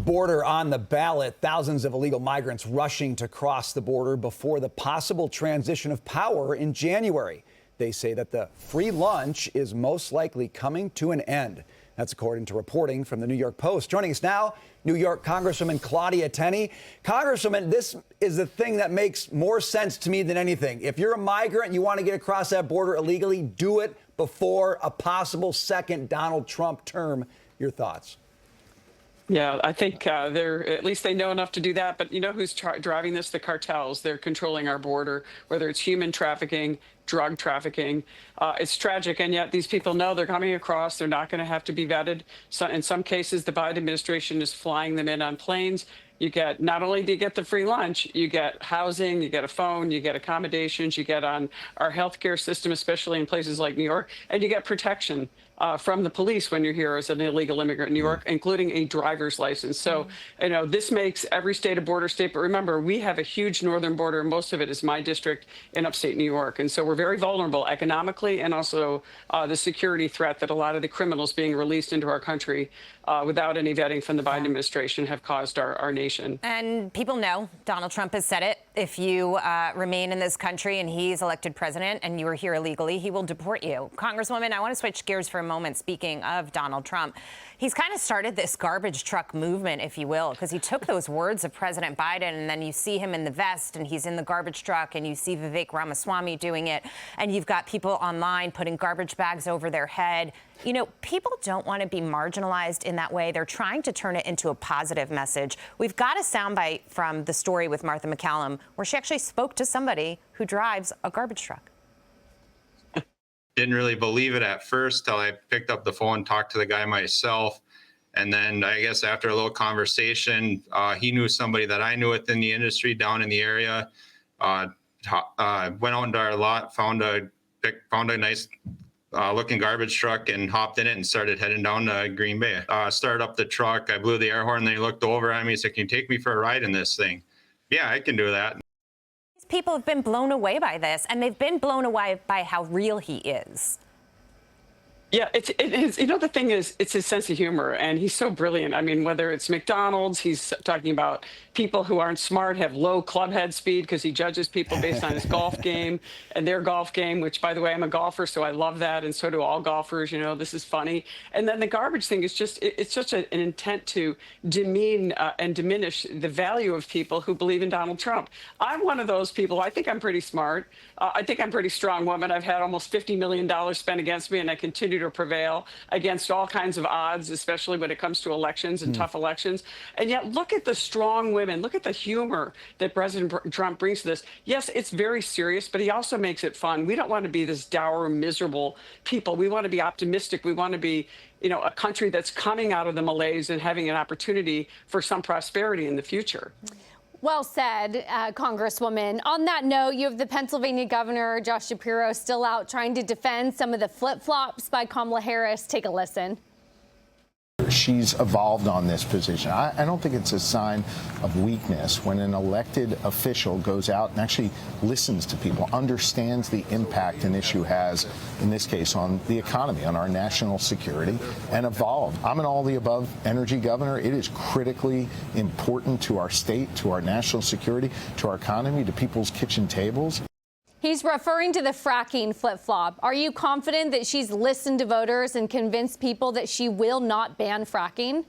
Border on the ballot, thousands of illegal migrants rushing to cross the border before the possible transition of power in January. They say that the free lunch is most likely coming to an end. That's according to reporting from the New York Post. Joining us now, New York Congresswoman Claudia Tenney. Congresswoman, this is the thing that makes more sense to me than anything. If you're a migrant and you want to get across that border illegally, do it before a possible second Donald Trump term. Your thoughts? Yeah, I think at least they know enough to do that. But you know who's driving this? The cartels. They're controlling our border, whether it's human trafficking, drug trafficking. It's tragic. And yet these people know they're coming across. They're not going to have to be vetted. So in some cases, the Biden administration is flying them in on planes. You get, not only do you get the free lunch, you get housing, you get a phone, you get accommodations, you get on our healthcare system, especially in places like New York, and you get protection from the police when you're here as an illegal immigrant in New York, including a driver's license. So, you know, this makes every state a border state. But remember, we have a huge northern border. Most of it is my district in upstate New York. And so we're very vulnerable economically, and also the security threat that a lot of the criminals being released into our country without any vetting from the Biden administration have caused our nation. And people know, Donald Trump has said it, if you remain in this country and he's elected president and you are here illegally, he will deport you. Congresswoman, I want to switch gears for a moment. Speaking of Donald Trump, he's kind of started this garbage truck movement, if you will, because he took those words of President Biden, and then you see him in the vest and he's in the garbage truck, and you see Vivek Ramaswamy doing it, and you've got people online putting garbage bags over their head. You know, people don't want to be marginalized in that way. They're trying to turn it into a positive message. We've got a soundbite from the story with Martha McCallum where she actually spoke to somebody who drives a garbage truck. Didn't really believe it at first till I picked up the phone, talked to the guy myself. And then I guess after a little conversation, he knew somebody that I knew within the industry down in the area. Went out into our lot, found a nice looking garbage truck and hopped in it and started heading down to Green Bay. Started up the truck. I blew the air horn. And then he looked over at me. He said, "Can you take me for a ride in this thing?" Yeah, I can do that. People have been blown away by this, and they've been blown away by how real he is. Yeah, it is. You know, the thing is, it's his sense of humor, and he's so brilliant. I mean, whether it's McDonald's, he's talking about people who aren't smart have low club head speed because he judges people based on his golf game and their golf game, which, by the way, I'm a golfer, so I love that. And so do all golfers. You know, this is funny. And then the garbage thing is just, it's such an intent to demean and diminish the value of people who believe in Donald Trump. I'm one of those people. I think I'm pretty smart. I think I'm a pretty strong woman. I've had almost $50 million spent against me, and I continue to prevail against all kinds of odds, especially when it comes to elections and tough elections. And yet, look at the strong women. Look at the humor that President Trump brings to this. Yes, it's very serious, but he also makes it fun. We don't want to be this dour, miserable people. We want to be optimistic. We want to be, you know, a country that's coming out of the malaise and having an opportunity for some prosperity in the future. Well said, Congresswoman. On that note, you have the Pennsylvania governor, Josh Shapiro, still out trying to defend some of the flip-flops by Kamala Harris. Take a listen. She's evolved on this position. I don't think it's a sign of weakness when an elected official goes out and actually listens to people, understands the impact an issue has, in this case, on the economy, on our national security, and evolved. I'm an all-the-above energy governor. It is critically important to our state, to our national security, to our economy, to people's kitchen tables. He's referring to the fracking flip-flop. Are you confident that she's listened to voters and convinced people that she will not ban fracking?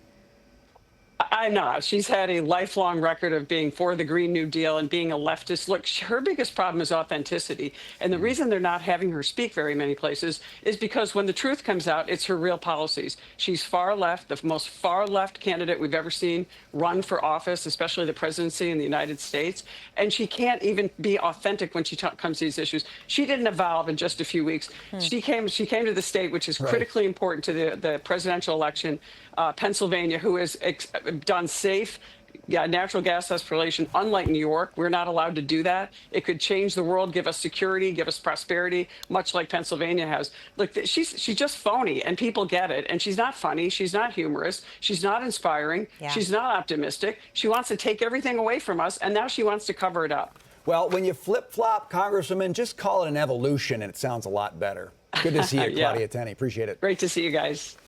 I'm not. She's had a lifelong record of being for the Green New Deal and being a leftist. Look, her biggest problem is authenticity. And the reason they're not having her speak very many places is because when the truth comes out, it's her real policies. She's far left, the most far left candidate we've ever seen run for office, especially the presidency in the United States. And she can't even be authentic when she comes to these issues. She didn't evolve in just a few weeks. She came to the state, which is critically important to the presidential election, Pennsylvania, who has done safe natural gas exploration. Unlike New York, we're not allowed to do that. It could change the world, give us security, give us prosperity, much like Pennsylvania has. Look, she's just phony, and people get it. And she's not funny. She's not humorous. She's not inspiring. Yeah. She's not optimistic. She wants to take everything away from us, and now she wants to cover it up. Well, when you flip-flop, Congresswoman, just call it an evolution, and it sounds a lot better. Good to see you, Claudia Tenney. Appreciate it. Great to see you guys.